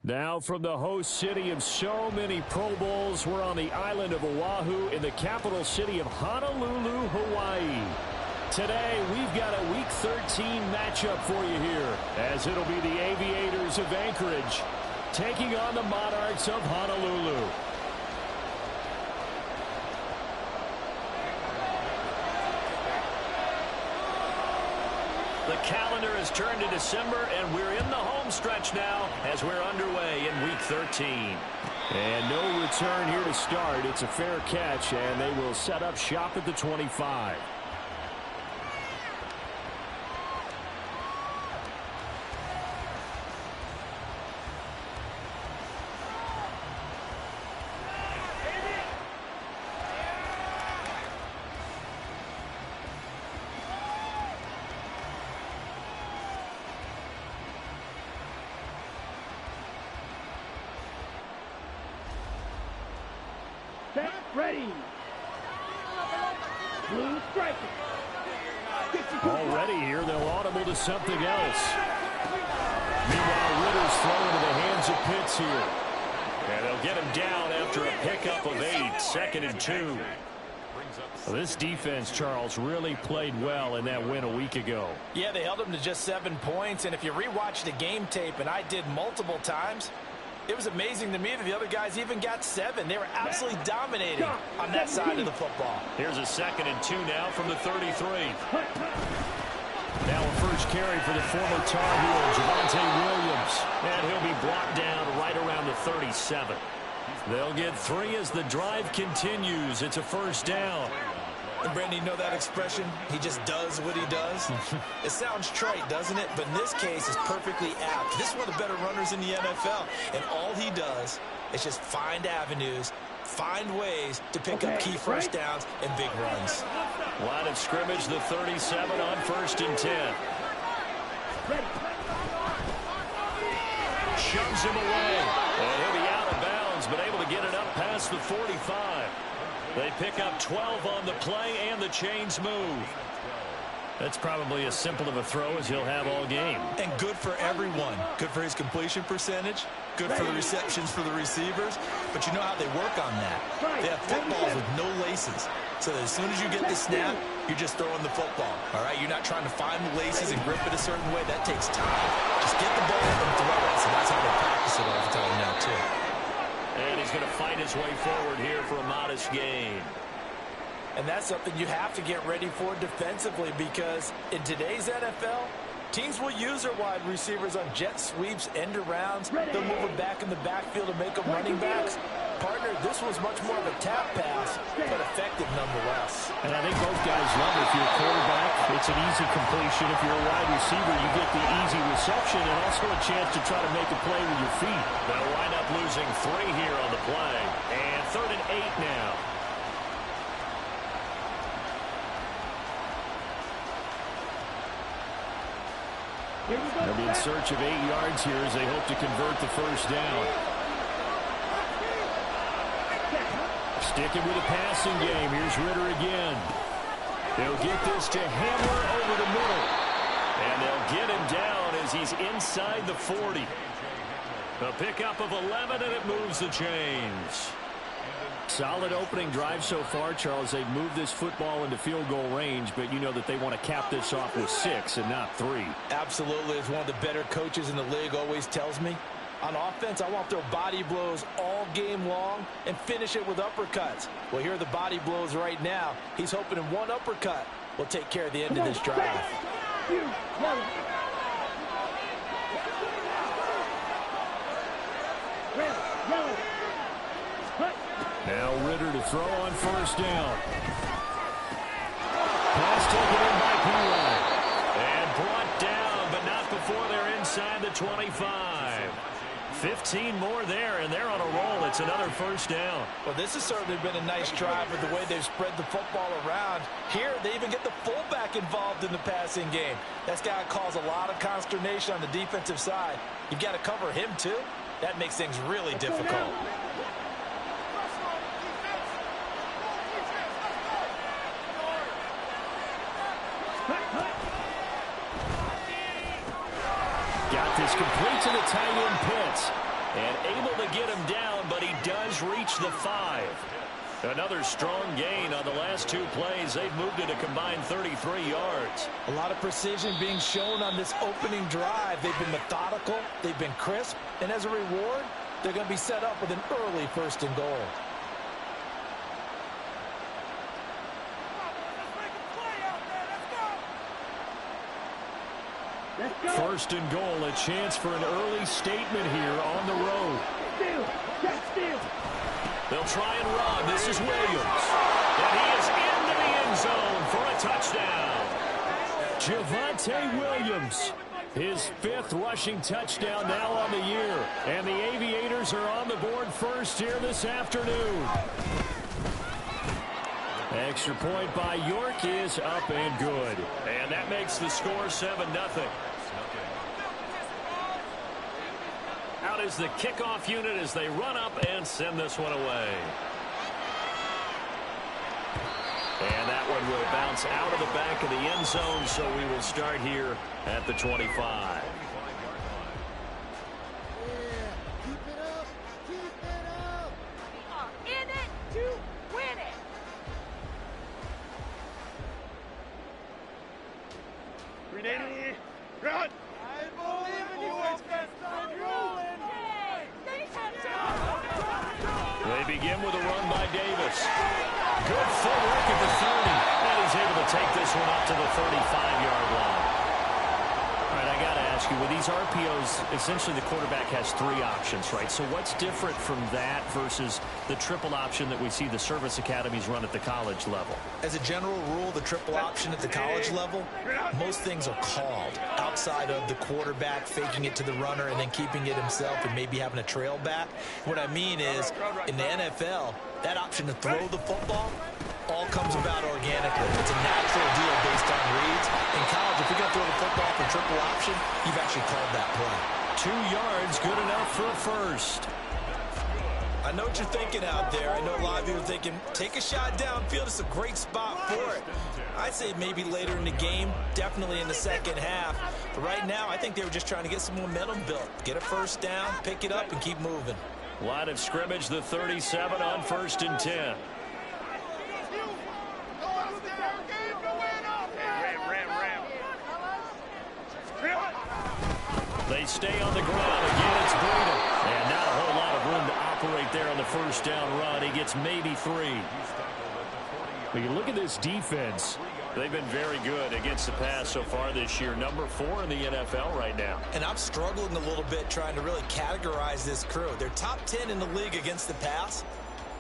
Now from the host city of so many Pro Bowls, we're on the island of Oahu in the capital city of Honolulu, Hawaii. Today, we've got a Week 13 matchup for you here, as it'll be the Aviators of Anchorage taking on the Monarchs of Honolulu. The calendar has turned to December, and we're in the home stretch now as we're underway in Week 13. And no return here to start. It's a fair catch, and they will set up shop at the 25. Ready. Blue striker. Already here, they'll audible to something else. Meanwhile, Ritter's thrown into the hands of Pitts here. And they'll get him down after a pickup of 8, 2nd and 2. Well, this defense, Charles, really played well in that win a week ago. Yeah, they held him to just 7 points. And if you rewatch the game tape, and I did multiple times, it was amazing to me that the other guys even got 7. They were absolutely dominating on that side of the football. Here's a 2nd and 2 now from the 33. Now a first carry for the former Tar Heel, Javonte Williams. And he'll be brought down right around the 37. They'll get 3 as the drive continues. It's a first down. And Brandon, you know that expression? He just does what he does. It sounds trite, doesn't it? But in this case, it's perfectly apt. This is one of the better runners in the NFL. And all he does is just find avenues, find ways to pick up key first downs and big runs. Line of scrimmage, the 37 on 1st and 10. Shoves him away. And he'll be out of bounds, but able to get it up past the 45. They pick up 12 on the play, and the chains move. That's probably as simple of a throw as he'll have all game. And good for everyone. Good for his completion percentage. Good for the receptions for the receivers. But you know how they work on that. They have footballs with no laces. So that as soon as you get the snap, you're just throwing the football. All right? You're not trying to find the laces and grip it a certain way. That takes time. Just get the ball and throw it. So that's how they practice it all the time now, too. And he's going to fight his way forward here for a modest gain. And that's something you have to get ready for defensively, because in today's NFL, teams will use their wide receivers on jet sweeps, end arounds. They'll move them back in the backfield to make them running backs. Partner, this was much more of a tap pass, but effective nonetheless. And I think both guys love it. If you're a quarterback, it's an easy completion. If you're a wide receiver, you get the easy reception and also a chance to try to make a play with your feet. They'll wind up losing 3 here on the play. And 3rd and 8 now. They'll be in search of 8 yards here as they hope to convert the first down. Sticking with a passing game. Here's Ritter again. They'll get this to Hamler over the middle. And they'll get him down as he's inside the 40. A pickup of 11, and it moves the chains. Solid opening drive so far, Charles. They've moved this football into field goal range, but you know that they want to cap this off with 6 and not 3. Absolutely. As one of the better coaches in the league always tells me, on offense, I want to throw body blows all game long and finish it with uppercuts. Well, here are the body blows right now. He's hoping in one uppercut will take care of the end of this drive. Now Ritter to throw on first down. Pass taken in by P-Line. And brought down, but not before they're inside the 25. 15 more there, and they're on a roll. It's another first down. Well, this has certainly been a nice drive with the way they've spread the football around. Here, they even get the fullback involved in the passing game. That's got to cause a lot of consternation on the defensive side. You've got to cover him, too. That makes things really difficult. Got this complete to the tight end Pitts. And able to get him down, but he does reach the 5. Another strong gain on the last 2 plays. They've moved it a combined 33 yards. A lot of precision being shown on this opening drive. They've been methodical, they've been crisp, and as a reward, they're going to be set up with an early 1st and goal. First and goal, a chance for an early statement here on the road. They'll try and run. This is Williams. And he is into the end zone for a touchdown. Javonte Williams, his 5th rushing touchdown now on the year. And the Aviators are on the board first here this afternoon. Extra point by York is up and good. And that makes the score 7-0. Out is the kickoff unit as they run up and send this one away. And that one will bounce out of the back of the end zone, so we will start here at the 25. Run! They begin with a run by Davis. Good footwork at the 30. And he's able to take this one up to the 35-yard line. All right, I got to ask you, with these RPOs, essentially the quarterback has 3 options, right? So what's different from that versus the triple option that we see the service academies run at the college level? As a general rule, the triple option at the college level, most things are called outside of the quarterback faking it to the runner and then keeping it himself and maybe having a trail back. What I mean is, in the NFL, that option to throw the football all comes about organically. It's a natural deal based on reads. In college, if you're going to throw the football for triple option, you've actually called that play. 2 yards, good enough for a first. I know what you're thinking out there. I know a lot of you are thinking, take a shot downfield. It's a great spot for it. I'd say maybe later in the game, definitely in the second half. But right now, I think they were just trying to get some momentum built. Get a first down, pick it up, and keep moving. Line of scrimmage, the 37 on 1st and 10. They stay on the ground. Again, it's Breeden. And not a whole lot of room to operate there on the first down run. He gets maybe 3. When you look at this defense, they've been very good against the pass so far this year. Number 4 in the NFL right now. And I'm struggling a little bit trying to really categorize this crew. They're top 10 in the league against the pass,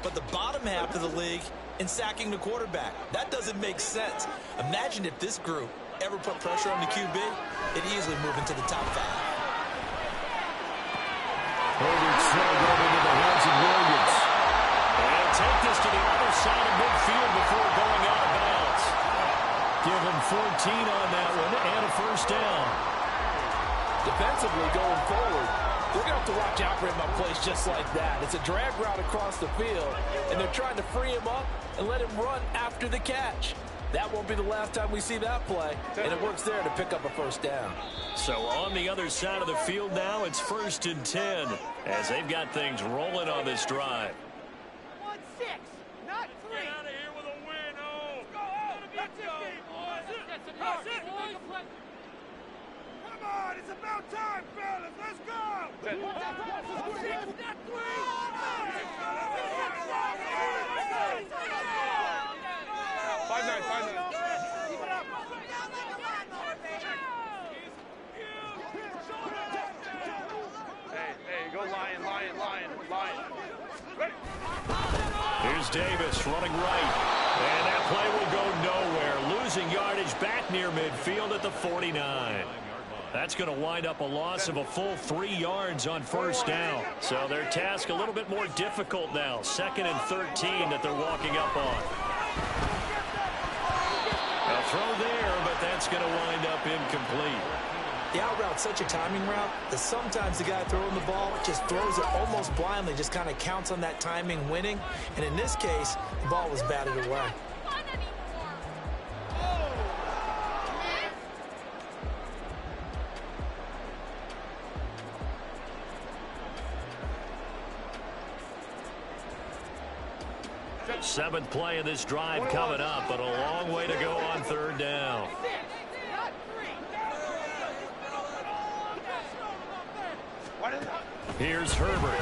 but the bottom half of the league in sacking the quarterback. That doesn't make sense. Imagine if this group ever put pressure on the QB, it'd easily move into the top 5. Over into the hands of Williams. And take this to the other side of midfield before going out of bounds. Give him 14 on that one and a first down. Defensively going forward, they're going to have to watch out for him on plays just like that. It's a drag route across the field, and they're trying to free him up and let him run after the catch. That won't be the last time we see that play, and it works there to pick up a first down. So on the other side of the field now, it's 1st and 10 as they've got things rolling on this drive. 1-6, not 3. Get out of here with a win, oh! Let's go! That's it! Come on, it's about time, fellas! Let's go! 5-9. Hey, go Lion. Ready? Here's Davis running right. And that play will go nowhere. Losing yardage back near midfield at the 49. That's going to wind up a loss of a full 3 yards on first down. So their task a little bit more difficult now. 2nd and 13 that they're walking up on. A throw there, but that's going to wind up incomplete. The out route's such a timing route that sometimes the guy throwing the ball just throws it almost blindly, just kind of counts on that timing winning. And in this case, the ball was batted away. Seventh play of this drive coming up, but a long way to go on third down. Here's Herbert.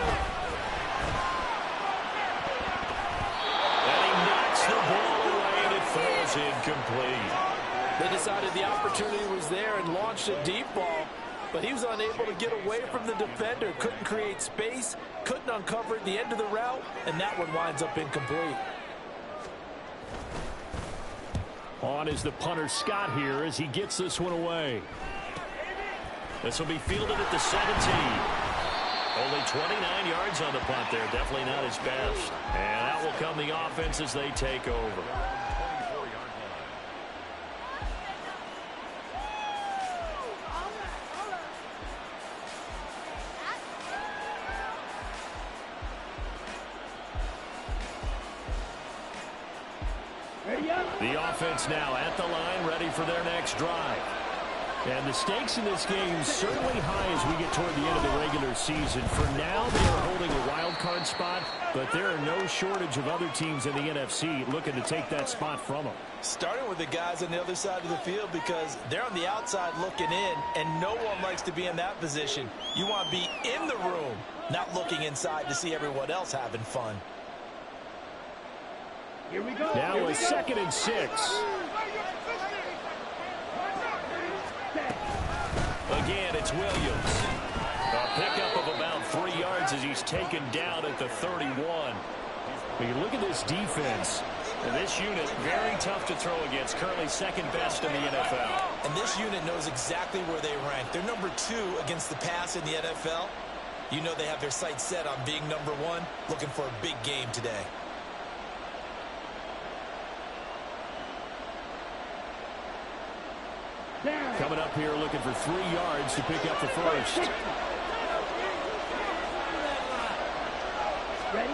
And he knocks the ball away, and it falls incomplete. They decided the opportunity was there and launched a deep ball, but he was unable to get away from the defender. Couldn't create space, couldn't uncover the end of the route, and that one winds up incomplete. On is the punter Scott here as he gets this one away. This will be fielded at the 17. Only 29 yards on the punt there. Definitely not his best. And out will come the offense as they take over. The offense now at the line, ready for their next drive. And the stakes in this game certainly high as we get toward the end of the regular season. For now, they are holding a wild card spot, but there are no shortage of other teams in the NFC looking to take that spot from them. Starting with the guys on the other side of the field because they're on the outside looking in, and no one likes to be in that position. You want to be in the room, not looking inside to see everyone else having fun. Here we go. Now a 2nd and 6. Again, it's Williams. A pickup of about 3 yards as he's taken down at the 31. When you look at this defense, and this unit, very tough to throw against, currently second best in the NFL. And this unit knows exactly where they rank. They're number 2 against the pass in the NFL. You know they have their sights set on being number 1, looking for a big game today. Coming up here looking for 3 yards to pick up the first. Ready?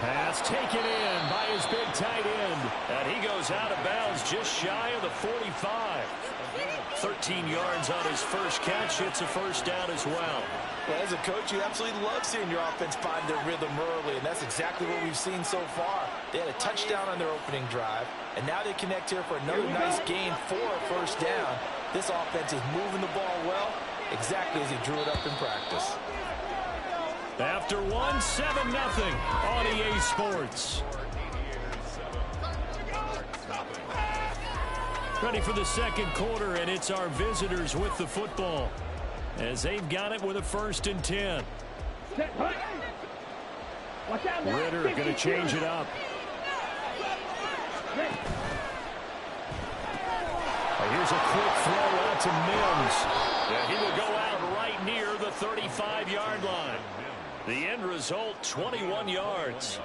Pass taken in by his big tight end. And he goes out of bounds just shy of the 45. 13 yards on his first catch. Hits a first down as well. Well, as a coach, you absolutely love seeing your offense find their rhythm early, and that's exactly what we've seen so far. They had a touchdown on their opening drive, and now they connect here for another nice gain for a first down. This offense is moving the ball well, exactly as he drew it up in practice. After 7-0 on EA Sports. Ready for the second quarter, and it's our visitors with the football as they've got it with a 1st and 10. Ritter going to change it up. Here's a quick throw out to Mims. And he will go out right near the 35-yard line. The end result, 21 yards.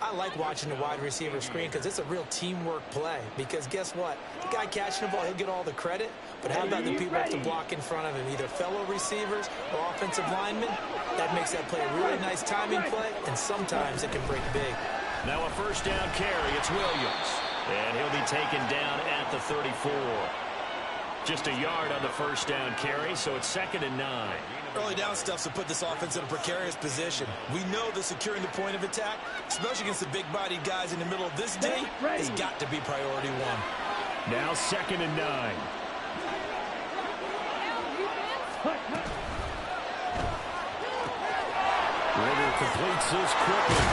I like watching the wide receiver screen because it's a real teamwork play. Because guess what? The guy catching the ball, he'll get all the credit. But how about the people who have to block in front of him, either fellow receivers or offensive linemen? That makes that play a really nice timing play, and sometimes it can break big. Now a first down carry. It's Williams. And he'll be taken down at the 34. Just a yard on the first down carry, so it's 2nd and 9. Early down stuffs will put this offense in a precarious position. We know that securing the point of attack, especially against the big-bodied guys in the middle of this day, has got to be priority 1. Now 2nd and 9. Ritter completes this quickly.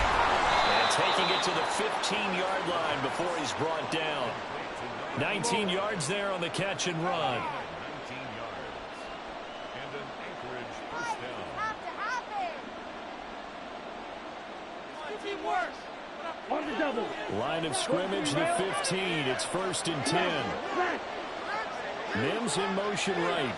And taking it to the 15-yard line before he's brought down. 19 yards there on the catch and run. On the double. Line of scrimmage, the 15. It's 1st and 10. Mims in motion right.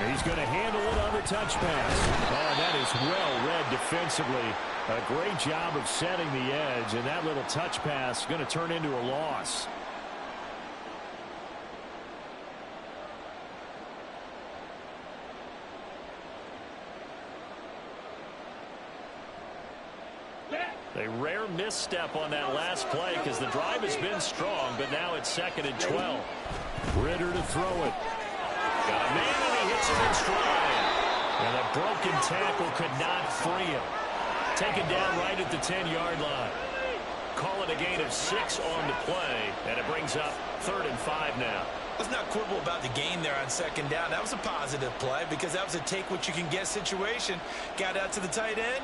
He's going to handle it on the touch pass. Oh, that is well read defensively. A great job of setting the edge, and that little touch pass going to turn into a loss. A rare misstep on that last play because the drive has been strong, but now it's 2nd and 12. Ritter to throw it. Got a man, and he hits him in stride. And a broken tackle could not free him. Taken down right at the 10-yard line. Call it a gain of 6 on the play, and it brings up 3rd and 5 now. Let's not quibble about the gain there on 2nd down. That was a positive play because that was a take-what-you-can-get situation. Got out to the tight end.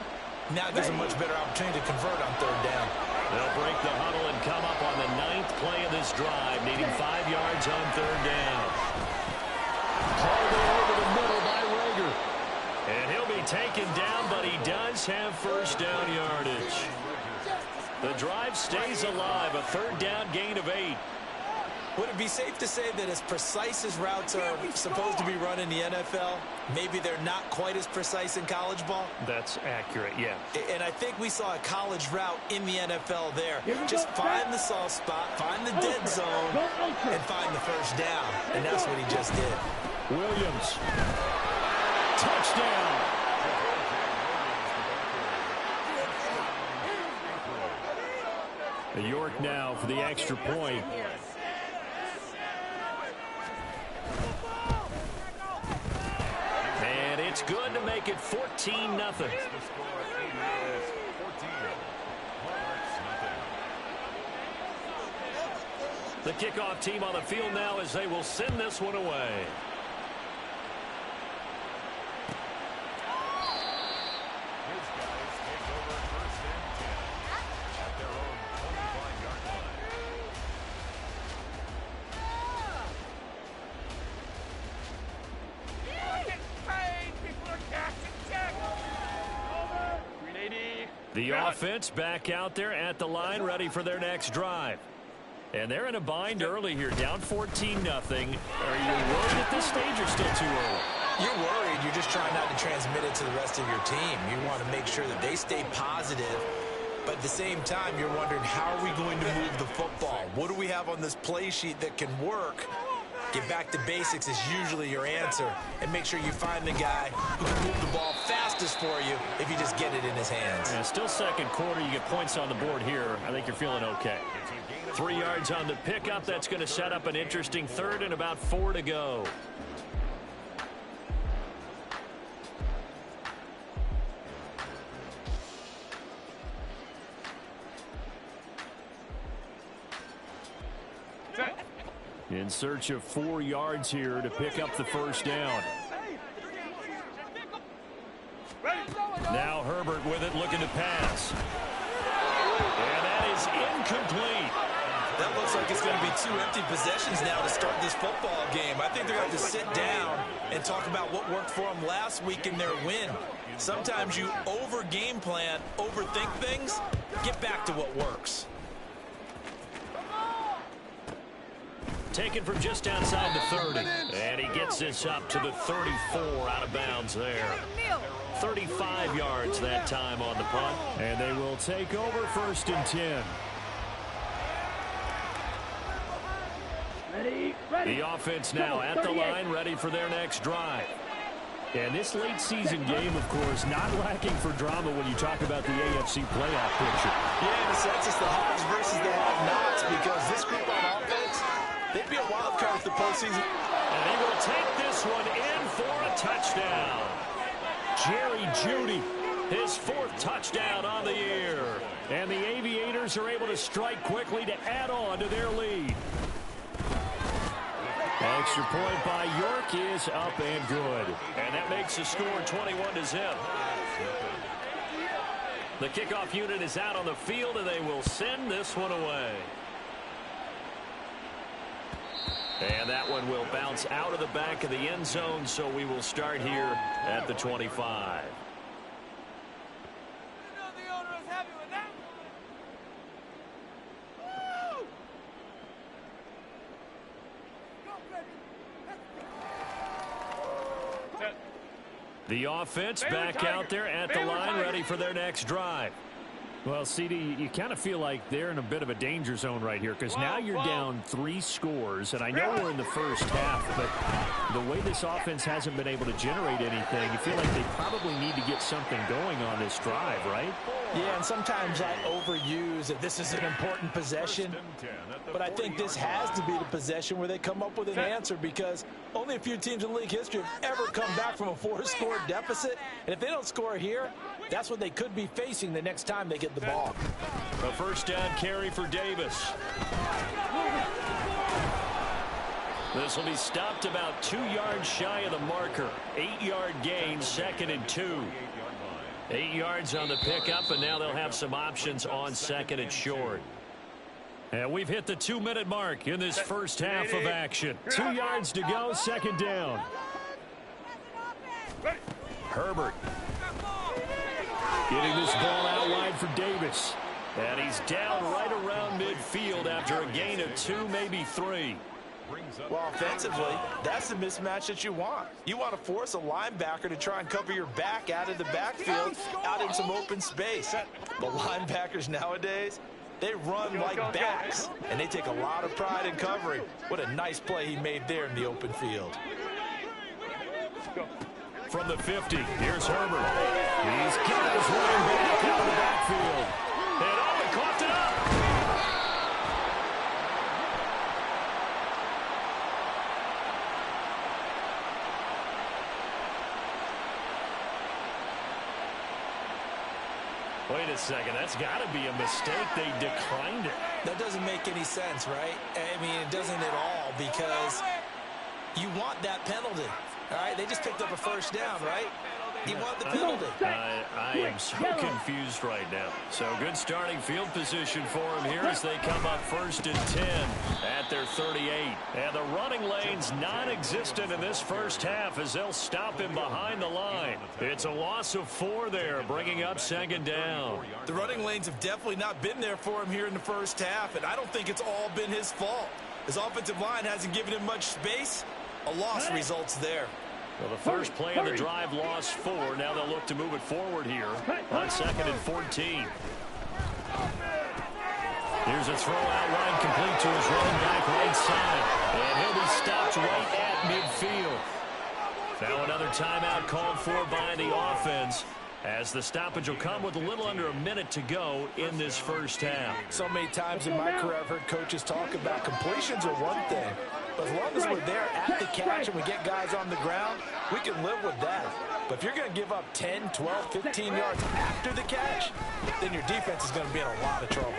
Now there's a much better opportunity to convert on 3rd down. They'll break the huddle and come up on the 9th play of this drive, needing 5 yards on 3rd down. Called over the middle by Rager. And he'll be taken down, but he does have 1st down yardage. The drive stays alive, a 3rd down gain of 8. Would it be safe to say that as precise as routes are supposed to be run in the NFL, maybe they're not quite as precise in college ball? That's accurate, yeah. And I think we saw a college route in the NFL there. Just find the soft spot, find the dead zone, and find the 1st down. And that's what he just did. Williams. Touchdown. York now for the extra point. And it's good to make it 14-0. The kickoff team on the field now as they will send this one away. The offense back out there at the line, ready for their next drive. And they're in a bind early here, down 14-0. Are you worried at this stage or still too early? You're worried. You're just trying not to transmit it to the rest of your team. You want to make sure that they stay positive. But at the same time, you're wondering, how are we going to move the football? What do we have on this play sheet that can work? Get back to basics is usually your answer. And make sure you find the guy who can move the ball fastest for you if you just get it in his hands. Yeah, still 2nd quarter. You get points on the board here. I think you're feeling okay. 3 yards on the pickup. That's going to set up an interesting 3rd and about 4 to go. In search of 4 yards here to pick up the 1st down. Now Herbert with it, looking to pass. And that is incomplete. That looks like it's going to be 2 empty possessions now to start this football game. I think they're going to have to sit down and talk about what worked for them last week in their win. Sometimes you over-game plan, overthink things. Get back to what works. Taken from just outside the 30. And he gets this up to the 34, out of bounds there. 35 yards that time on the punt. And they will take over 1st and 10. The offense now at the line, ready for their next drive. And this late season game, of course, not lacking for drama when you talk about the AFC playoff picture. Yeah, in a sense, it's the haves versus the have-nots, because this group on offense, they'd be a wild card for the postseason. And he will take this one in for a touchdown. Jerry Jeudy, his 4th touchdown on the year. And the Aviators are able to strike quickly to add on to their lead. Extra point by York is up and good. And that makes the score 21-0. The kickoff unit is out on the field, and they will send this one away. And that one will bounce out of the back of the end zone, so we will start here at the 25. The offense back out there at the line, ready for their next drive. Well, CD, you kind of feel like they're in a bit of a danger zone right here, because now you're down 3 scores, and I know we're in the first half, but the way this offense hasn't been able to generate anything, you feel like they probably need to get something going on this drive, right? Yeah, and sometimes I overuse that this is an important possession, but I think this has to be the possession where they come up with an answer, because only a few teams in league history have ever come back from a 4-score deficit, and if they don't score here, that's what they could be facing the next time they get the ball. A first down carry for Davis. This will be stopped about 2 yards shy of the marker. 8-yard gain, 2nd and 2. 8 yards on the pickup, and now they'll have some options on 2nd and short. And we've hit the 2-minute mark in this first half of action. 2 yards to go, 2nd down. Herbert getting this ball out wide for Davis. And he's down right around midfield after a gain of 2, maybe 3. Well, offensively, that's the mismatch that you want. You want to force a linebacker to try and cover your back out of the backfield, out in some open space. The linebackers nowadays, they run like backs, and they take a lot of pride in covering. What a nice play he made there in the open field. From the 50, here's Herbert. He's got his running back out of the backfield. And oh, he coughed it up. Wait a second, that's got to be a mistake. They declined it. That doesn't make any sense, right? I mean, it doesn't at all, because you want that penalty. All right, they just picked up a first down, right? You want the penalty. I am so confused right now. So good starting field position for him here as they come up 1st and 10 at their 38. And the running lane's non-existent in this first half as they'll stop him behind the line. It's a loss of 4 there, bringing up 2nd down. The running lanes have definitely not been there for him here in the first half, and I don't think it's all been his fault. His offensive line hasn't given him much space. A loss results there. Well, the first play of the drive lost 4. Now they'll look to move it forward here on 2nd and 14. Here's a throw out wide, complete to his running back right side. And he'll be stopped right at midfield. Now another timeout called for by the offense, as the stoppage will come with a little under a minute to go in this first half. So many times in my career I've heard coaches talk about completions are one thing, but as long as we're there at the catch and we get guys on the ground, we can live with that. But if you're going to give up 10, 12, 15 yards after the catch, then your defense is going to be in a lot of trouble.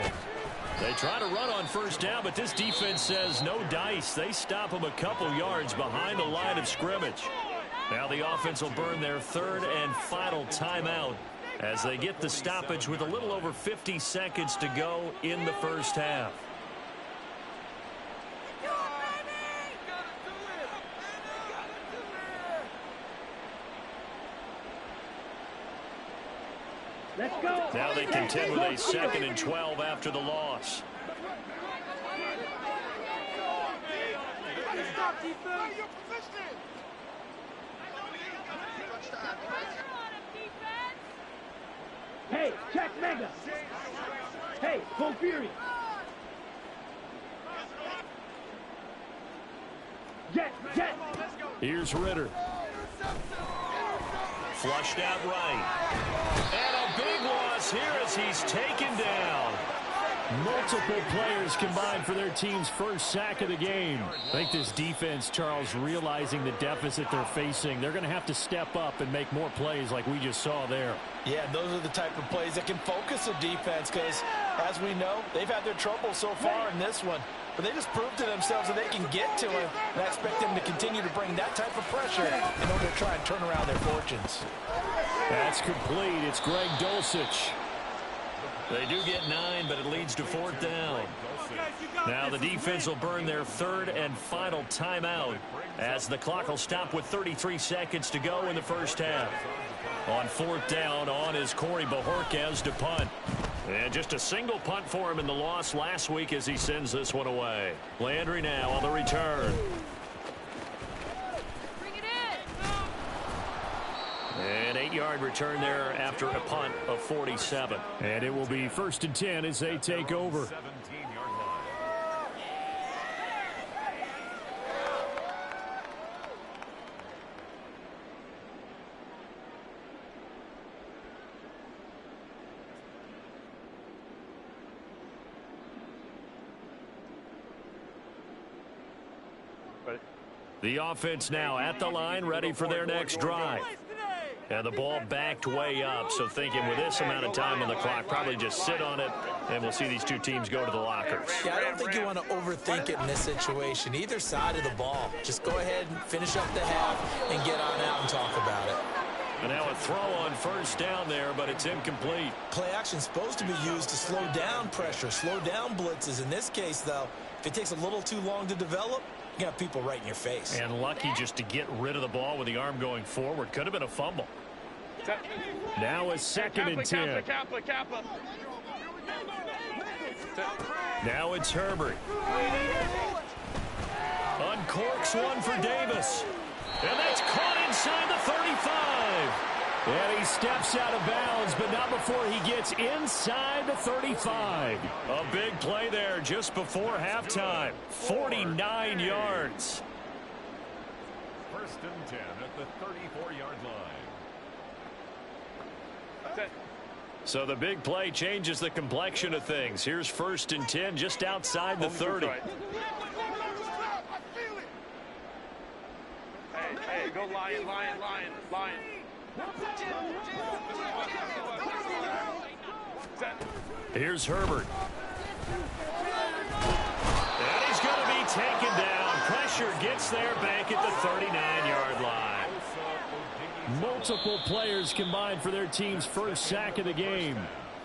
They try to run on first down, but this defense says no dice. They stop them a couple yards behind the line of scrimmage. Now the offense will burn their 3rd and final timeout as they get the stoppage with a little over 50 seconds to go in the first half. Let's go. Now they contend with a 2nd and 12 after the loss. Hey, check Mega. Hey, go Fury. Jet. Here's Ritter. Flushed out right. And a big loss here as he's taken down. Multiple players combined for their team's first sack of the game. I think this defense, Charles, realizing the deficit they're facing, they're going to have to step up and make more plays like we just saw there. Yeah, those are the type of plays that can focus a defense because, as we know, they've had their trouble so far in this one. But they just proved to themselves that they can get to him, and I expect them to continue to bring that type of pressure in order to try and turn around their fortunes. That's complete. It's Greg Dulcich. They do get 9, but it leads to 4th down. Now the defense will burn their 3rd and final timeout as the clock will stop with 33 seconds to go in the first half. On 4th down, on is Corey Bojorquez to punt. And just a single punt for him in the loss last week as he sends this one away. Landry now on the return. An 8-yard return there after a punt of 47. And it will be 1st and 10 as they take over. The offense now at the line, ready for their next drive. And the ball backed way up, so thinking with this amount of time on the clock, probably just sit on it, and we'll see these two teams go to the lockers. Yeah, I don't think you want to overthink it in this situation. Either side of the ball. Just go ahead and finish up the half and get on out and talk about it. And now a throw on first down there, but it's incomplete. Play action is supposed to be used to slow down pressure, slow down blitzes. In this case, though, if it takes a little too long to develop, you got people right in your face. And lucky just to get rid of the ball with the arm going forward. Could have been a fumble. Now a second and 10. Now it's Herbert. Uncorks one for Davis. And that's caught inside the 35. And he steps out of bounds, but not before he gets inside the 35. A big play there just before halftime. 49 yards. First and 10 at the 34-yard line. So the big play changes the complexion of things. Here's first and 10 just outside the 30. Hey, go lion. Here's Herbert. And he's going to be taken down. Pressure gets there back at the 39-yard line. Multiple players combined for their team's first sack of the game.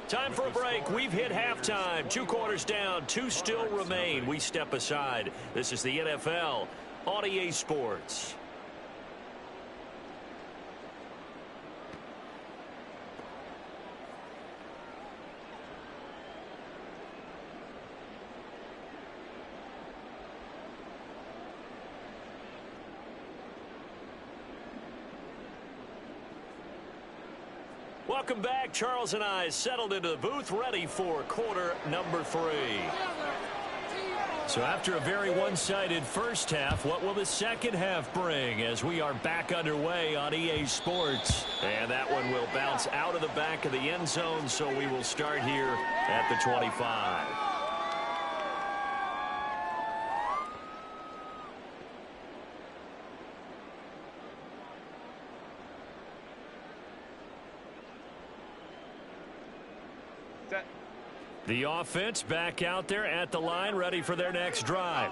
Time for a break. We've hit halftime. 2 quarters down. 2 still remain. We step aside. This is the NFL on EA Sports. Welcome back. Charles and I settled into the booth, ready for quarter number 3. So after a very one-sided first half, what will the second half bring as we are back underway on EA Sports? And that one will bounce out of the back of the end zone, so we will start here at the 25. The offense back out there at the line, ready for their next drive.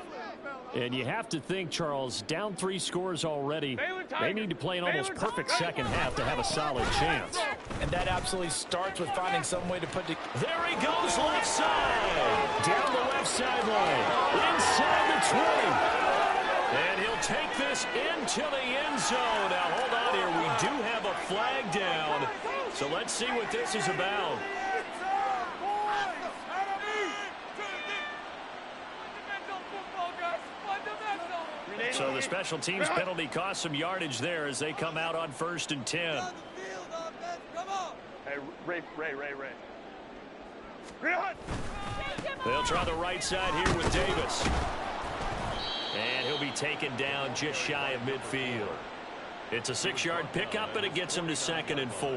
And you have to think, Charles, down 3 scores already. They need to play an almost perfect second half to have a solid chance. And that absolutely starts with finding some way to put the... There he goes, left side. Down the left sideline. Inside the 20. And he'll take this into the end zone. Now, hold on here. We do have a flag down. So let's see what this is about. So the special teams penalty cost some yardage there as they come out on first and 10. Hey, Ray. They'll try the right side here with Davis. And he'll be taken down just shy of midfield. It's a 6-yard pickup, and it gets him to 2nd and 4.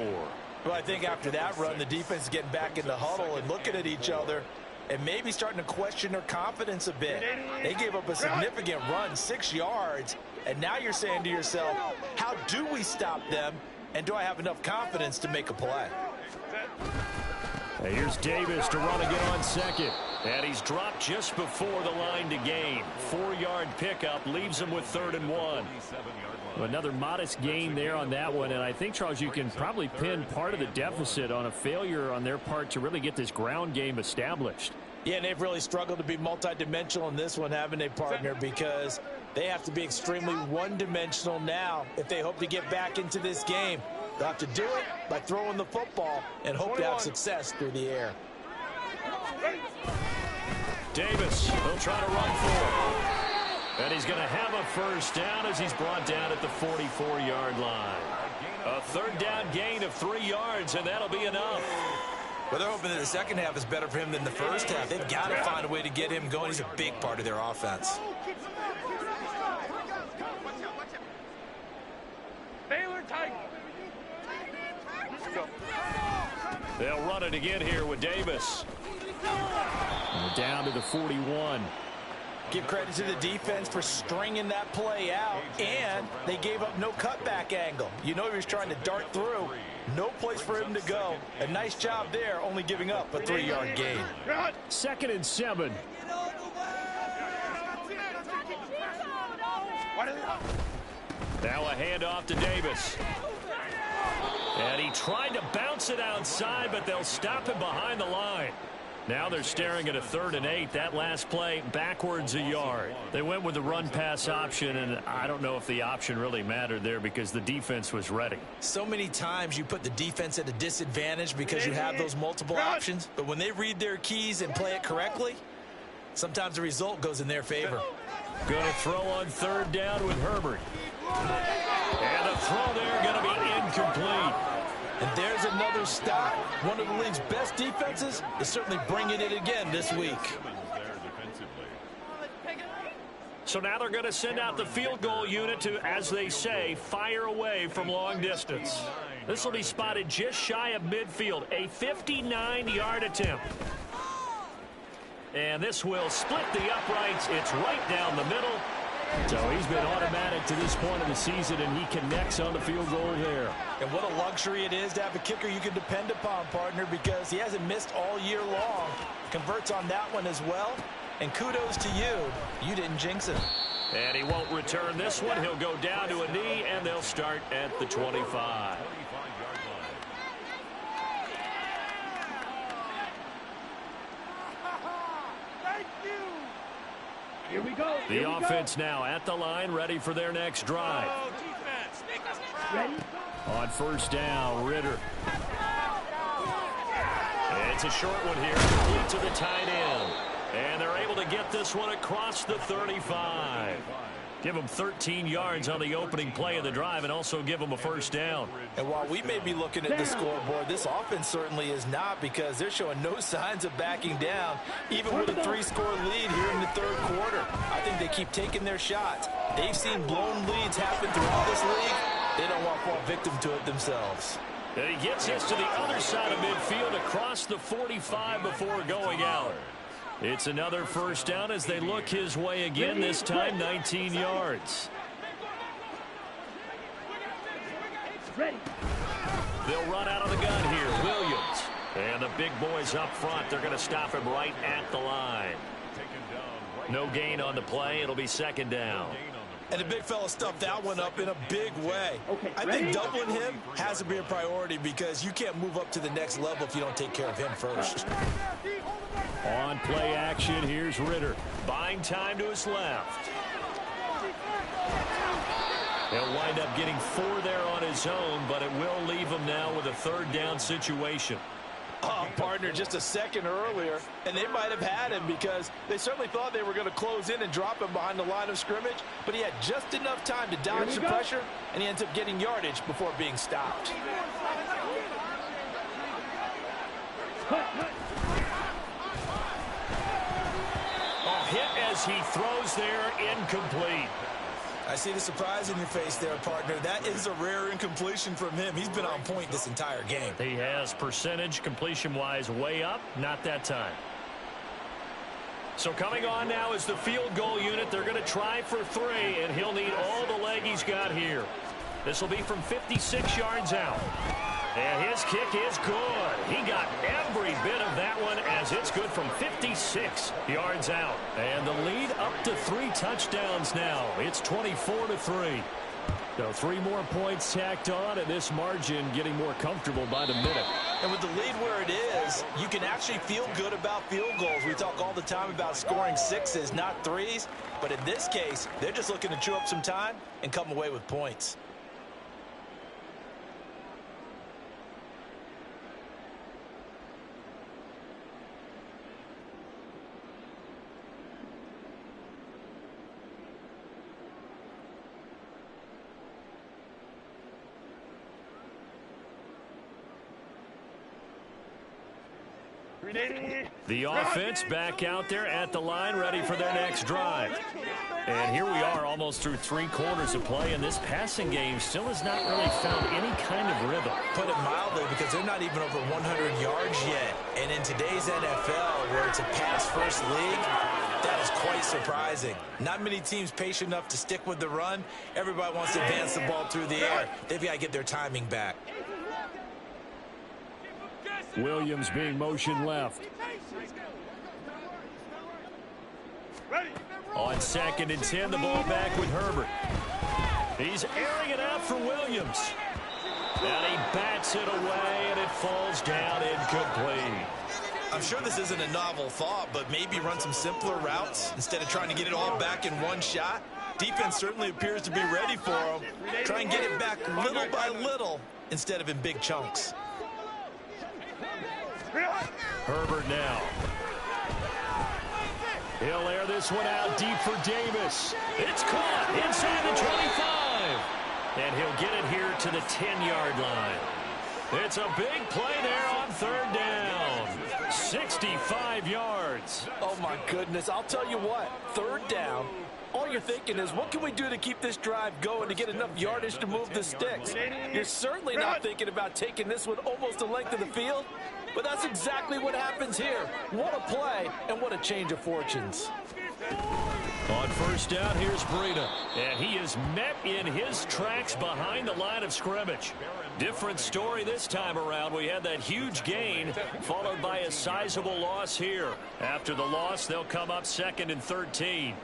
Well, I think after that run, the defense is getting back in the huddle and looking at each other and maybe starting to question their confidence a bit. They gave up a significant run, 6 yards, and now you're saying to yourself, how do we stop them, and do I have enough confidence to make a play? Here's Davis to run again on second. And he's dropped just before the line to gain. 4-yard pickup leaves him with 3rd and 1. Another modest gain there on that one, and I think, Charles, you can probably pin part of the deficit on a failure on their part to really get this ground game established. Yeah, and they've really struggled to be multidimensional in this one, haven't they, partner? Because they have to be extremely one-dimensional now if they hope to get back into this game. They'll have to do it by throwing the football and hope to have success through the air. Davis, he'll try to run for it. And he's going to have a first down as he's brought down at the 44-yard line. A 3rd down gain of 3 yards, and that'll be enough. Well, they're hoping that the second half is better for him than the first half. They've got to find a way to get him going. He's a big part of their offense. Baylor Tiger. They'll run it again here with Davis. And down to the 41. Give credit to the defense for stringing that play out, and they gave up no cutback angle. You know he was trying to dart through. No place for him to go. A nice job there, only giving up a 3-yard gain. 2nd and 7. Now a handoff to Davis. And he tried to bounce it outside, but they'll stop him behind the line. Now they're staring at a 3rd and 8. That last play, backwards a yard. They went with the run-pass option, and I don't know if the option really mattered there because the defense was ready. So many times you put the defense at a disadvantage because you have those multiple options, but when they read their keys and play it correctly, sometimes the result goes in their favor. Going to throw on 3rd down with Herbert. And the throw there going to be incomplete. And there's another stop. One of the league's best defenses is certainly bringing it again this week. So now they're going to send out the field goal unit to, as they say, fire away from long distance. This will be spotted just shy of midfield, a 59-yard attempt. And this will split the uprights. It's right down the middle. So he's been automatic to this point of the season, and he connects on the field goal there. And what a luxury it is to have a kicker you can depend upon, partner, because he hasn't missed all year long. Converts on that one as well. And kudos to you. You didn't jinx it. And he won't return this one. He'll go down to a knee, and they'll start at the 25. Here we go. The offense now at the line, ready for their next drive. Ready? On 1st down, Ritter. It's a short one here, complete to the tight end. And they're able to get this one across the 35. Give them 13 yards on the opening play of the drive and also give them a 1st down. And while we may be looking at the scoreboard, this offense certainly is not, because they're showing no signs of backing down, even with a 3-score lead here in the 3rd quarter. I think they keep taking their shots. They've seen blown leads happen throughout this league. They don't want to fall victim to it themselves. And he gets this to the other side of midfield across the 45 before going out. It's another 1st down as they look his way again, this time 19 yards. Ready. They'll run out of the gun here. Williams. And the big boys up front, they're going to stop him right at the line. No gain on the play. It'll be 2nd down. And the big fella stuffed that one up in a big way. Okay, I think doubling him has to be a priority because you can't move up to the next level if you don't take care of him first. On play action, here's Ritter. Buying time to his left. He'll wind up getting 4 there on his own, but it will leave him now with a 3rd down situation. Oh, partner, just a second earlier, and they might have had him because they certainly thought they were going to close in and drop him behind the line of scrimmage, but he had just enough time to dodge the pressure, and he ends up getting yardage before being stopped. Hit as he throws there, incomplete. I see the surprise in your face there, partner. That is a rare incompletion from him. He's been on point this entire game. He has percentage completion-wise way up, not that time. So coming on now is the field goal unit. They're going to try for 3, and he'll need all the leg he's got here. This will be from 56 yards out. And his kick is good. He got every bit of that one as it's good from 56 yards out. And the lead up to 3 touchdowns now. It's 24-3. So 3 more points tacked on, and this margin getting more comfortable by the minute. And with the lead where it is, you can actually feel good about field goals. We talk all the time about scoring 6s, not 3s. But in this case, they're just looking to chew up some time and come away with points. The offense back out there at the line, ready for their next drive. And here we are almost through 3 quarters of play, and this passing game still has not really found any kind of rhythm. Put it mildly, because they're not even over 100 yards yet. And in today's NFL, where it's a pass-first league, That is quite surprising. Not many teams patient enough to stick with the run. Everybody wants to advance the ball through the air. They've got to get their timing back. Williams being motion left. On 2nd and 10, the ball back with Herbert. He's airing it out for Williams. And he bats it away, and it falls down incomplete. I'm sure this isn't a novel thought, but maybe run some simpler routes instead of trying to get it all back in one shot. Defense certainly appears to be ready for him. Try and get it back little by little instead of in big chunks. Herbert now. He'll air this one out deep for Davis. It's caught inside the 25. And he'll get it here to the 10-yard line. It's a big play there on 3rd down. 65 yards. Oh, my goodness. I'll tell you what, 3rd down, all you're thinking is, what can we do to keep this drive going to get enough yardage to move the sticks? You're certainly not thinking about taking this one almost the length of the field, but that's exactly what happens here. What a play, and what a change of fortunes. On 1st down, here's Breida. And he is met in his tracks behind the line of scrimmage. Different story this time around. We had that huge gain, followed by a sizable loss here. After the loss, they'll come up 2nd and 13.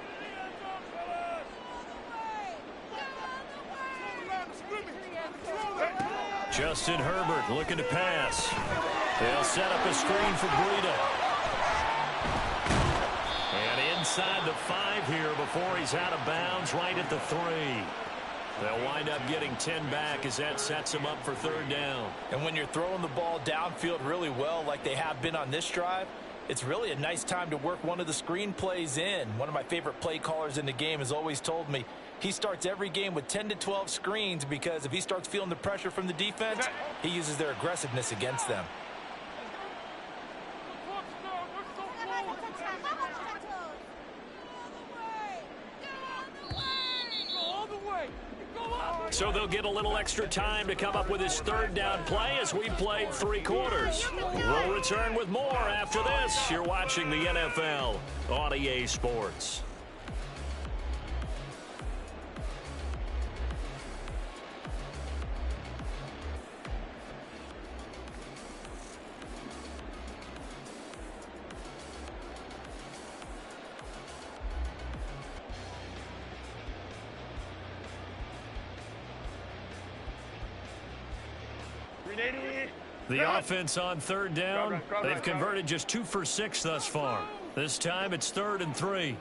Justin Herbert looking to pass. They'll set up a screen for Breida. And inside the 5 here before he's out of bounds, right at the 3. They'll wind up getting 10 back as that sets him up for 3rd down. And when you're throwing the ball downfield really well like they have been on this drive, it's really a nice time to work one of the screen plays in. One of my favorite play callers in the game has always told me he starts every game with 10 to 12 screens because if he starts feeling the pressure from the defense, he uses their aggressiveness against them. So they'll get a little extra time to come up with his 3rd down play as we played 3 quarters. We'll return with more after this. You're watching the NFL on EA Sports. The offense on 3rd down, they've converted just 2 for 6 thus far. This time it's 3rd and 3.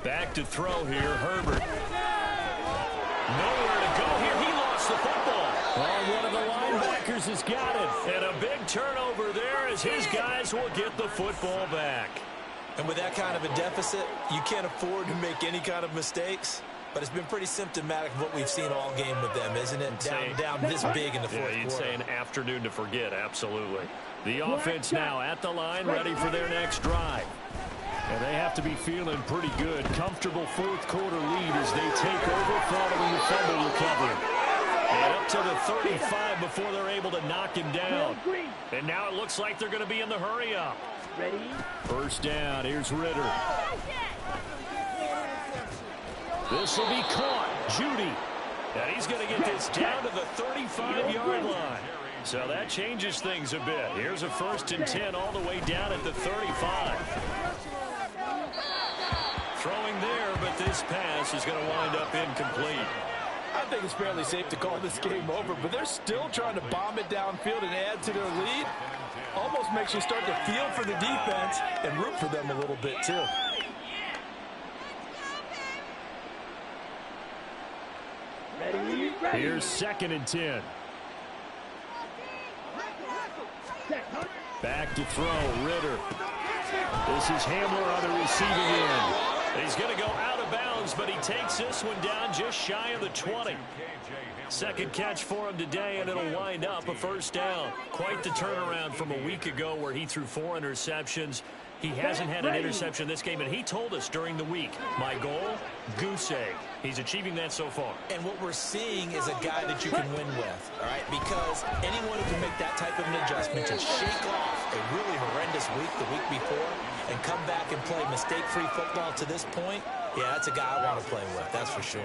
Back to throw here, Herbert. Nowhere to go here. He lost the football. Oh, one of the linebackers has got it. And a big turnover there as his guys will get the football back. And with that kind of a deficit, you can't afford to make any kind of mistakes. But it's been pretty symptomatic of what we've seen all game with them, isn't it? Down this big in the fourth quarter. You'd say an afternoon to forget, absolutely. The offense now at the line, ready for their next drive. And they have to be feeling pretty good. Comfortable fourth quarter lead as they take over following the fumble recovery. And up to the 35 before they're able to knock him down. And now it looks like they're going to be in the hurry up. Ready? 1st down. Here's Ritter. This will be caught. Judy. And he's going to get this down to the 35-yard line. So that changes things a bit. Here's a 1st and 10 all the way down at the 35. Throwing there, but this pass is going to wind up incomplete. I think it's fairly safe to call this game over, but they're still trying to bomb it downfield and add to their lead. Almost makes you start to feel for the defense and root for them a little bit, too. Ready? Here's 2nd and 10. Back to throw, Ritter. This is Hamler on the receiving end. He's going to go out of bounds, but he takes this one down just shy of the 20. Second catch for him today, and it'll wind up a 1st down. Quite the turnaround from a week ago where he threw 4 interceptions. He hasn't had an interception this game, and he told us during the week, my goal, goose egg. He's achieving that so far. And what we're seeing is a guy that you can win with, all right? Because anyone who can make that type of an adjustment to shake off a really horrendous week the week before and come back and play mistake-free football to this point, yeah, that's a guy I want to play with, that's for sure.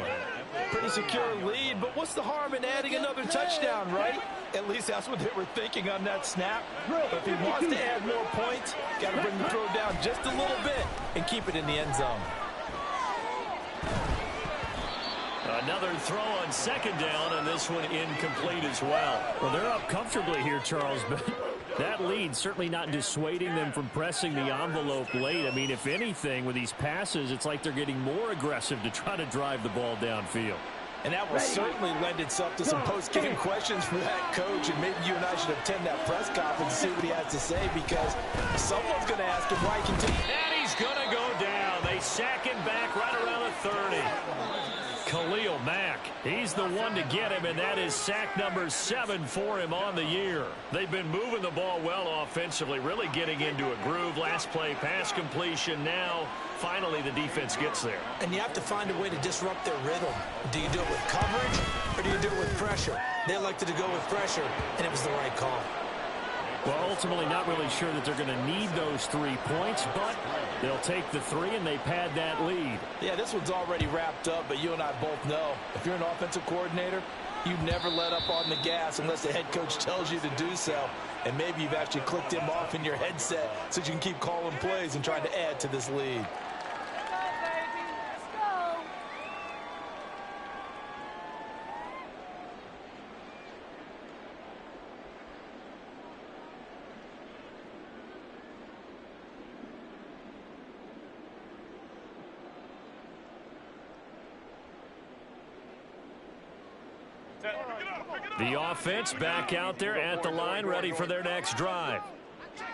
Pretty secure lead, but what's the harm in adding another touchdown, right? At least that's what they were thinking on that snap. But if he wants to add more points, got to bring the throw down just a little bit and keep it in the end zone. Another throw on second down, and this one incomplete as well. Well, they're up comfortably here, Charles, but that lead certainly not dissuading them from pressing the envelope late. I mean, if anything, with these passes, it's like they're getting more aggressive to try to drive the ball downfield. And that will certainly lend itself to some post-game questions for that coach, and maybe you and I should attend that press conference and see what he has to say, because someone's going to ask him why he continues. And he's going to go down. They sack him back right around the 30. Khalil Mack, he's the one to get him, and that is sack number 7 for him on the year. They've been moving the ball well offensively, really getting into a groove. Last play, pass completion. Now, finally, the defense gets there. And you have to find a way to disrupt their rhythm. Do you do it with coverage, or do you do it with pressure? They elected to go with pressure, and it was the right call. Well, ultimately not really sure that they're going to need those 3 points, but they'll take the 3 and they pad that lead. Yeah, this one's already wrapped up, but you and I both know if you're an offensive coordinator, you never let up on the gas unless the head coach tells you to do so. And maybe you've actually clicked him off in your headset so you can keep calling plays and trying to add to this lead. The offense back out there at the line, ready for their next drive.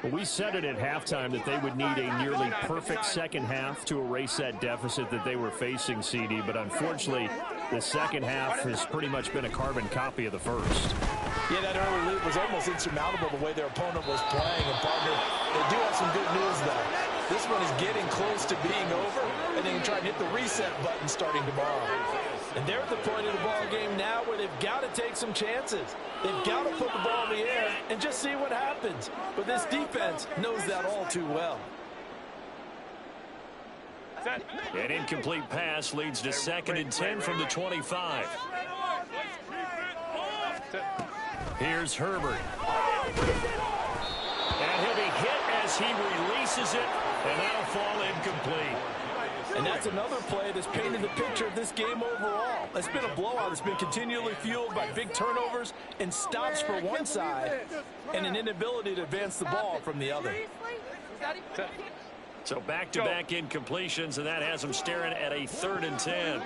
Well, we said it at halftime that they would need a nearly perfect second half to erase that deficit that they were facing, CD. But unfortunately, the second half has pretty much been a carbon copy of the first. Yeah, that early lead was almost insurmountable the way their opponent was playing. And, partner, they do have some good news, though. This one is getting close to being over, and they can try and hit the reset button starting tomorrow. And they're at the point of the ball game now where they've got to take some chances. They've got to put the ball in the air and just see what happens. But this defense knows that all too well. An incomplete pass leads to 2nd and 10 from the 25. Here's Herbert. And he'll be hit as he releases it, and that'll fall incomplete. And that's another play that's painted the picture of this game overall. It's been a blowout. It's been continually fueled by big turnovers and stops for one side and an inability to advance the ball from the other. So back-to-back incompletions, and that has them staring at a 3rd and 10.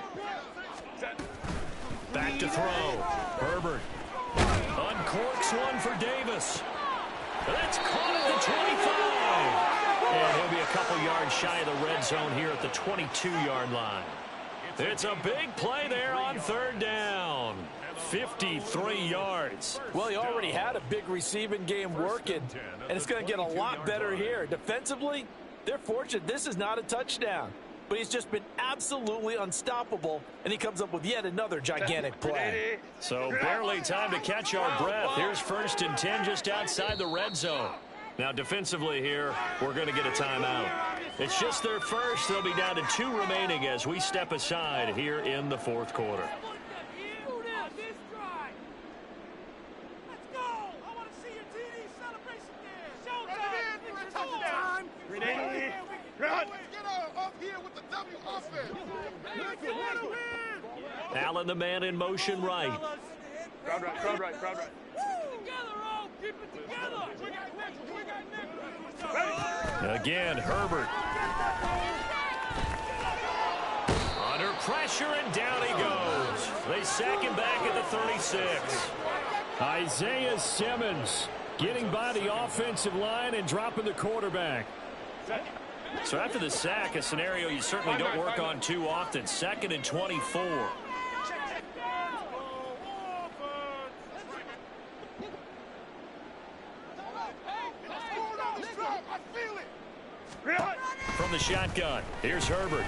Back to throw. Herbert uncorks one for Davis. That's caught at the 25. And he'll be a couple yards shy of the red zone here at the 22-yard line. It's a big play there on 3rd down. 53 yards. Well, he already had a big receiving game working, and it's going to get a lot better here. Defensively, they're fortunate this is not a touchdown. But he's just been absolutely unstoppable, and he comes up with yet another gigantic play. So barely time to catch our breath. Here's 1st and 10 just outside the red zone. Now defensively here, we're going to get a timeout. It's just their first. They'll be down to 2 remaining as we step aside here in the 4th quarter. Allen, the man in motion right. Crowd right. Together, all. Keep it together. Again, Herbert. Under pressure, and down he goes. They sack him back at the 36. Isaiah Simmons getting by the offensive line and dropping the quarterback. So after the sack, a scenario you certainly don't work on too often. 2nd and 24. From the shotgun, here's Herbert.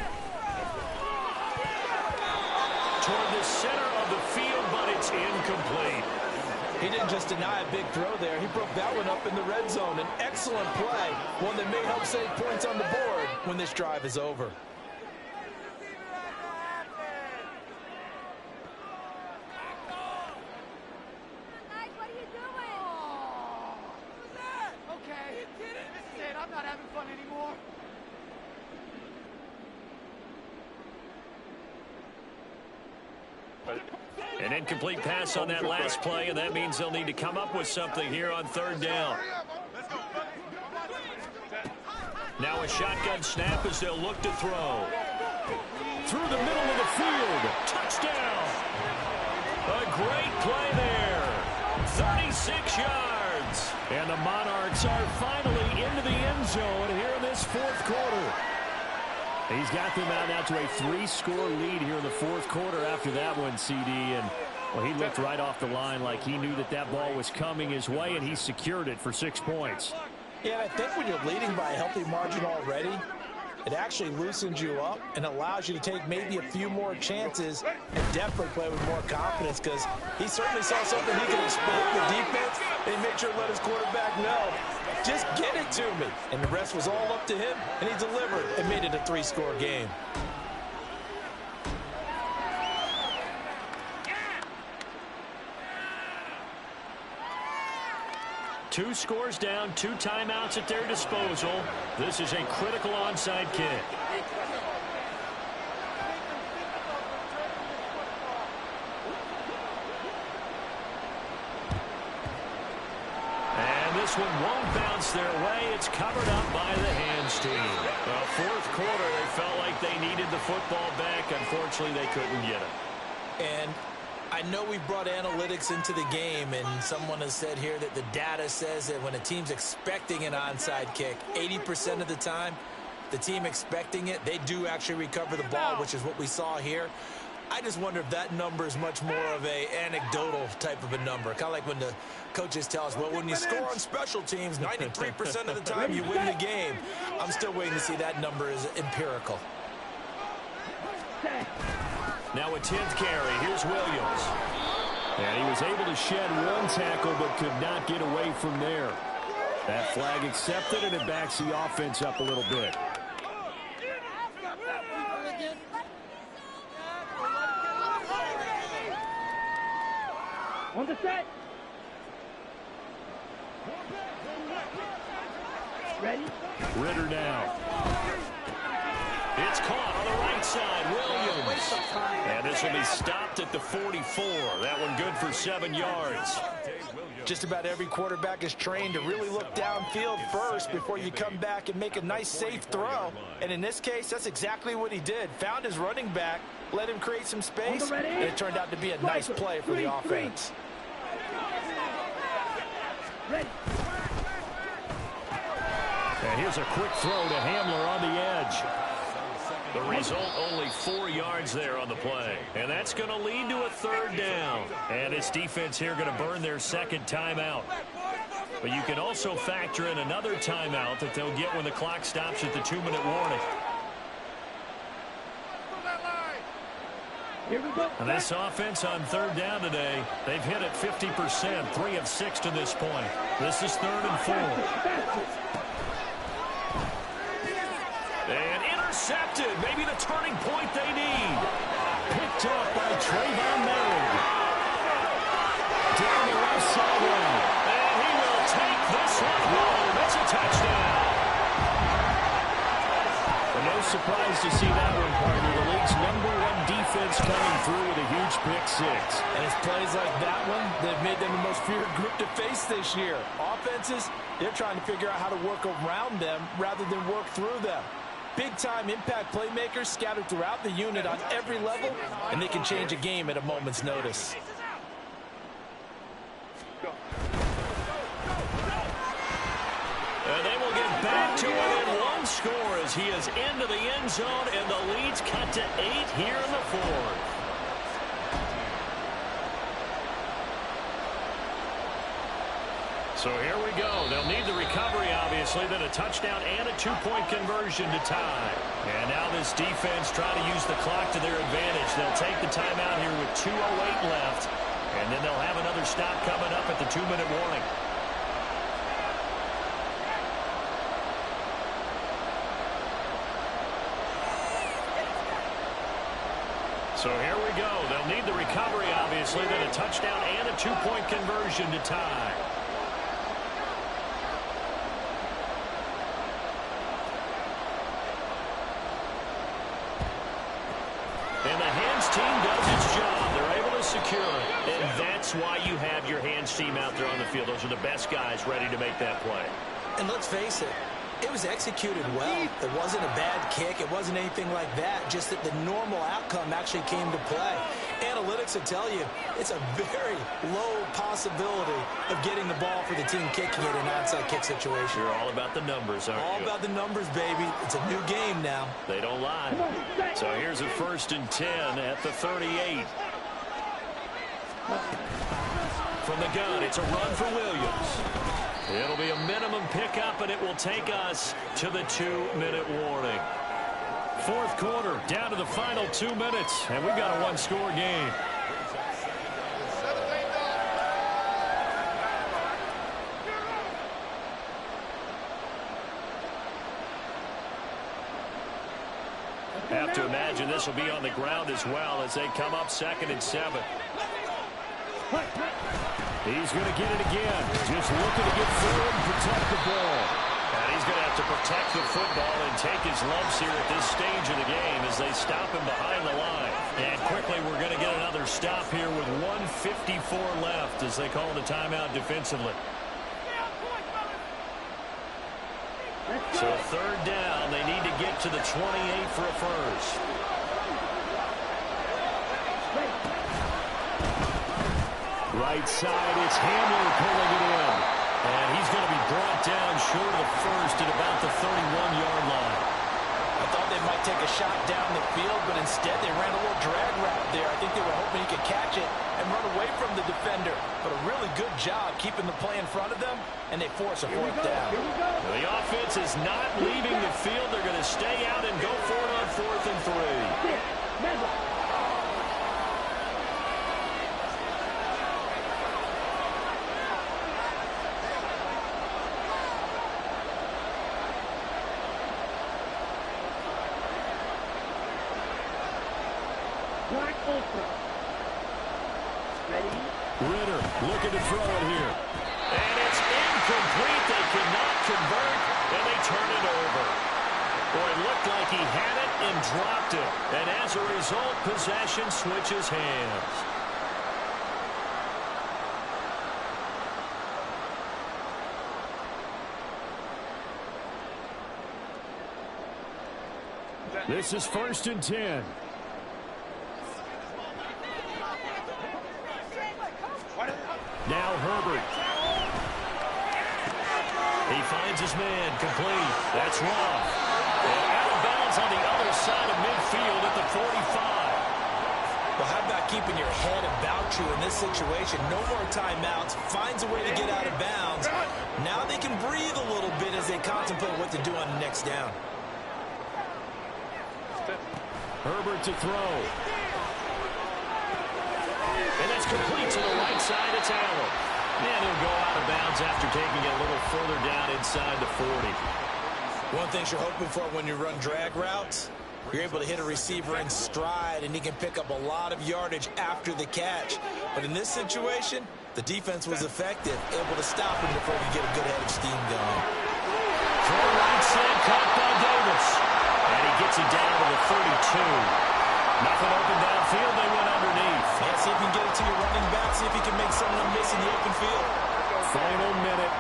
Toward the center of the field, but it's incomplete. He didn't just deny a big throw there. He broke that one up in the red zone. An excellent play, one that may help save points on the board when this drive is over. What are you doing? What was that? Okay, this is it. I'm not having fun anymore. An incomplete pass on that last play, and that means they'll need to come up with something here on third down. Now a shotgun snap as they'll look to throw. Through the middle of the field. Touchdown. A great play there. 36 yards. And the Monarchs are finally into the end zone here in this fourth quarter. He's got them out now to a 3-score lead here in the fourth quarter after that one, CD. And, well, he looked right off the line like he knew that that ball was coming his way, and he secured it for 6 points. Yeah, I think when you're leading by a healthy margin already, it actually loosens you up and allows you to take maybe a few more chances and definitely play with more confidence, because he certainly saw something he could exploit the defense and he made sure to let his quarterback know, just get it to me. And the rest was all up to him, and he delivered and made it a 3-score game. Two scores down, 2 timeouts at their disposal. This is a critical onside kick. And this one won't bounce their way. It's covered up by the hands team. Well, fourth quarter, they felt like they needed the football back. Unfortunately, they couldn't get it. And I know we brought analytics into the game, and someone has said here that the data says that when a team's expecting an onside kick, 80% of the time, the team expecting it, they do actually recover the ball, which is what we saw here. I just wonder if that number is much more of a anecdotal type of a number. Kind of like when the coaches tell us, well, when you score on special teams, 93% of the time you win the game. I'm still waiting to see that number is empirical. Now a 10th carry. Here's Williams. And he was able to shed one tackle but could not get away from there. That flag accepted, and it backs the offense up a little bit. On the set. Ready? Ritter now. It's caught on the right side. Williams. And this will be stopped at the 44. That one good for 7 yards. Just about every quarterback is trained to really look downfield first before you come back and make a nice, safe throw. And in this case, that's exactly what he did. Found his running back, let him create some space, and it turned out to be a nice play for the offense. And here's a quick throw to Hamler on the edge. The result, only 4 yards there on the play. And that's going to lead to a third down. And this defense here going to burn their second timeout. But you can also factor in another timeout that they'll get when the clock stops at the 2-minute warning. And this offense on third down today, they've hit it 50%, 3 of 6 to this point. This is 3rd and 4. And intercepted, maybe the turning point they need. Picked off by Trayvon Merritt. Down the left sideline. And he will take this one home. It's a touchdown. But no surprise to see that one, partner. The league's #1 defense coming through with a huge pick-6. And it's plays like that one that have made them the most feared group to face this year. Offenses, they're trying to figure out how to work around them rather than work through them. Big-time impact playmakers scattered throughout the unit on every level, and they can change a game at a moment's notice. And they will get back to within 1 score as he is into the end zone, and the lead's cut to 8 here in the 4th. So here we go. They'll need the recovery, obviously. obviously, then a touchdown and a two-point conversion to tie. And now this defense trying to use the clock to their advantage. They'll take the timeout here with 2:08 left, and then they'll have another stop coming up at the 2-minute warning. So here we go. They'll need the recovery, obviously, then a touchdown and a two-point conversion to tie. And the hands team does its job. They're able to secure it. And that's why you have your hands team out there on the field. Those are the best guys ready to make that play. And let's face it, it was executed well. It wasn't a bad kick. It wasn't anything like that. Just that the normal outcome actually came to play. Analytics will tell you it's a very low possibility of getting the ball for the team kicking it in an onside kick situation. You're all about the numbers, aren't you? All about the numbers, baby. It's a new game now. They don't lie. So here's a 1st and 10 at the 38. From the gun, it's a run for Williams. It'll be a minimum pickup, and it will take us to the 2-minute warning. 4th quarter, down to the final 2 minutes, and we've got a one-score game. Have to imagine this will be on the ground as well as they come up 2nd and 7. He's going to get it again. Just looking to get forward and protect the ball. And he's going to have to protect the football and take his lumps here at this stage of the game as they stop him behind the line. And quickly we're going to get another stop here with 1:54 left as they call the timeout defensively. So 3rd down, they need to get to the 28 for a first. Right side, it's Hamler pulling it in. And he's going to be brought down short of the first at about the 31-yard line. I thought they might take a shot down the field, but instead they ran a little drag route there. I think they were hoping he could catch it and run away from the defender. But a really good job keeping the play in front of them, and they force a 4th down. The offense is not leaving the field. They're going to stay out and go for it on 4th and 3. Ritter looking to throw it here. And it's incomplete. They cannot convert, and they turn it over. Boy, it looked like he had it and dropped it. And as a result, possession switches hands. This is 1st and 10. Now Herbert. He finds his man complete. That's wrong. And out of bounds on the other side of midfield at the 45. Well, how about keeping your head about you in this situation? No more timeouts. Finds a way to get out of bounds. Now they can breathe a little bit as they contemplate what to do on the next down. Herbert to throw. And that's complete to the right side. It's Allen. And he'll go out of bounds after taking it a little further down inside the 40. One thing you're hoping for when you run drag routes, you're able to hit a receiver in stride, and he can pick up a lot of yardage after the catch. But in this situation, the defense was effective, able to stop him before he could get a good head of steam going. Throw right side, caught by Davis. And he gets it down to the 32. Nothing open downfield. They went underneath. Yeah, see if you can get it to your running back. See if you can make someone miss in the open field. Final minute.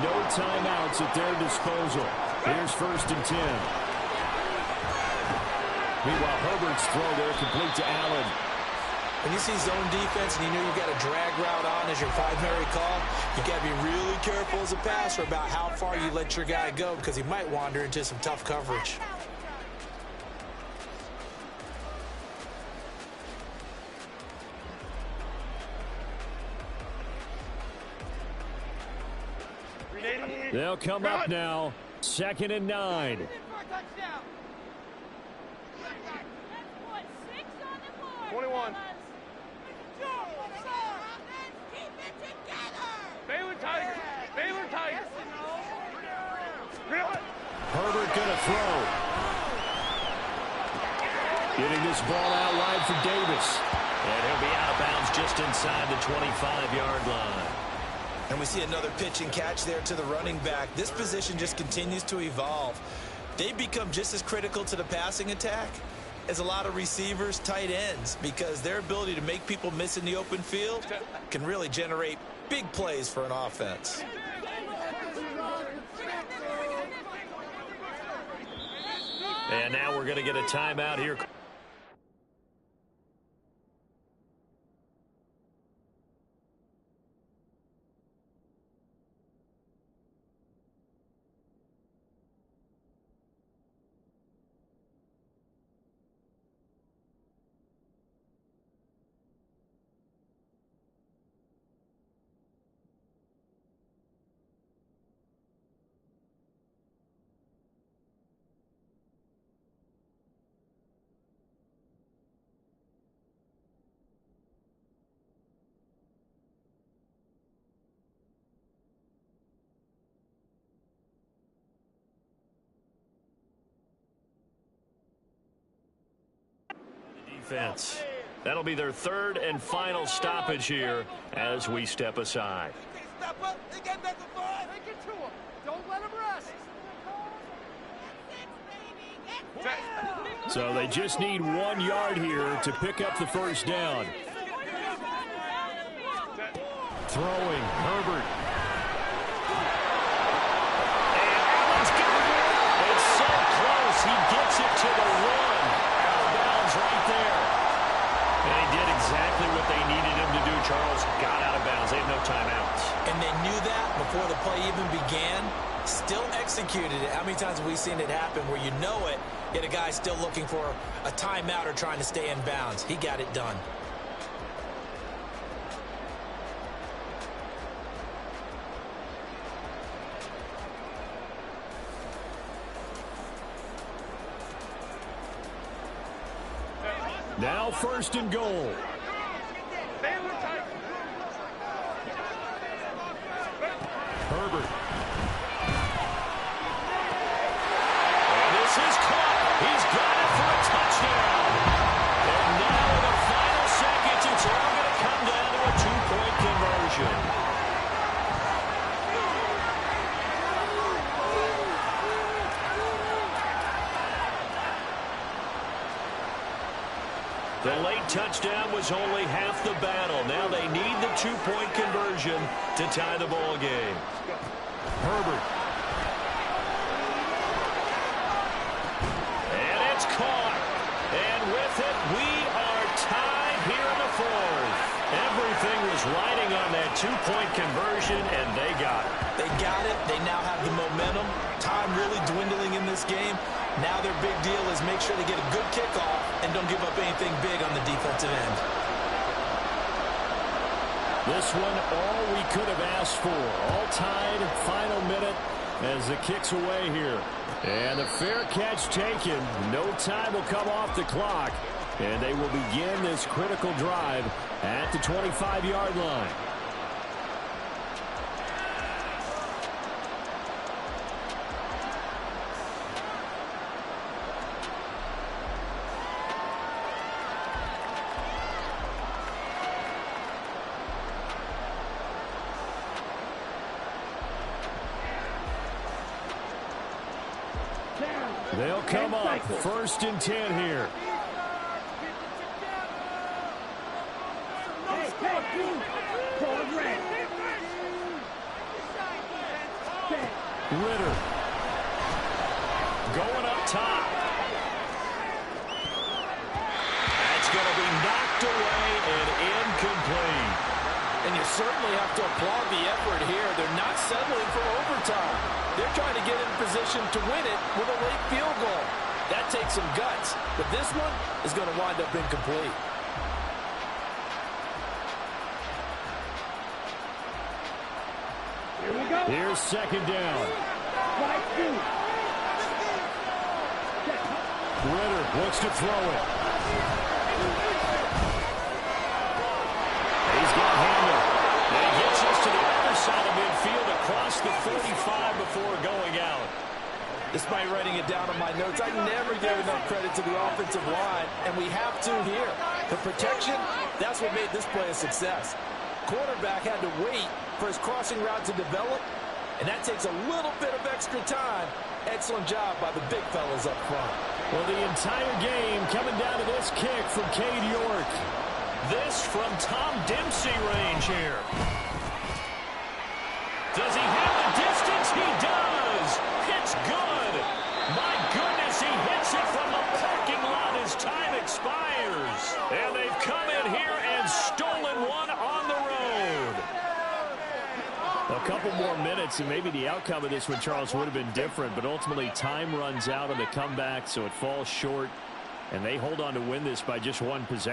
No timeouts at their disposal. Here's 1st and 10. Meanwhile, Herbert's throw there complete to Allen. When you see zone defense and you know you got a drag route on as your primary call, you got to be really careful as a passer about how far you let your guy go because he might wander into some tough coverage. They'll come up now. 2nd and 9. 21. Baylor Tigers. Baylor Tigers. Herbert going to throw. Getting this ball out wide for Davis. And he'll be out of bounds just inside the 25-yard line. And we see another pitch and catch there to the running back. This position just continues to evolve. They become just as critical to the passing attack as a lot of receivers, tight ends, because their ability to make people miss in the open field can really generate big plays for an offense. And now we're going to get a timeout here. Defense. That'll be their 3rd and final stoppage here as we step aside. Step up. They get back to 5. Take it to him. Don't let him rest. So they just need 1 yard here to pick up the first down. Throwing, Herbert. And Allen's got it. It's so close. He gets it to the 1. Out of bounds right there. And he did exactly what they needed him to do, Charles. Got out of bounds. They have no timeouts. And they knew that before the play even began. Still executed it. How many times have we seen it happen where you know it, yet a guy's still looking for a timeout or trying to stay in bounds? He got it done. Now 1st and goal. Herbert. And this is caught. He's got it for a touchdown. And now in the final seconds, it's all going to come down to a 2-point conversion. The late touchdown was only half the battle. Now they need the 2-point conversion to tie the ball game. Herbert. And it's caught. And with it, we are tied here in the 4th. Everything was riding on that 2-point conversion, and they got it. They got it. They now have the momentum. Time really dwindling in this game. Now their big deal is make sure they get a good kickoff and don't give up anything big on the defensive end. This one, all we could have asked for. All tied, final minute as the kick's away here. And the fair catch taken. No time will come off the clock. And they will begin this critical drive at the 25-yard line. They'll come up 1st and 10 here. Ritter. Going up top. That's going to be knocked away and incomplete. And you certainly have to applaud the effort here. They're not settling for overtime. They're trying to get in position to win it with a late field goal. That takes some guts. But this one is going to wind up incomplete. Here's second down. Ritter looks to throw it. He's got Hamler. And he gets us to the other side of midfield across the 45 before going out. Despite writing it down on my notes, I never give enough credit to the offensive line, and we have to here. The protection, that's what made this play a success. Quarterback had to wait for his crossing route to develop, and that takes a little bit of extra time. Excellent job by the big fellas up front. Well, the entire game coming down to this kick from Cade York. This from Tom Dempsey range here. Does he have the distance? He does. It's good. My goodness, he hits it from the parking lot as time expires. And they've come in here and stolen one on the road. A couple more minutes, and maybe the outcome of this one, Charles, would have been different. But ultimately, time runs out on the comeback, so it falls short. And they hold on to win this by just one possession.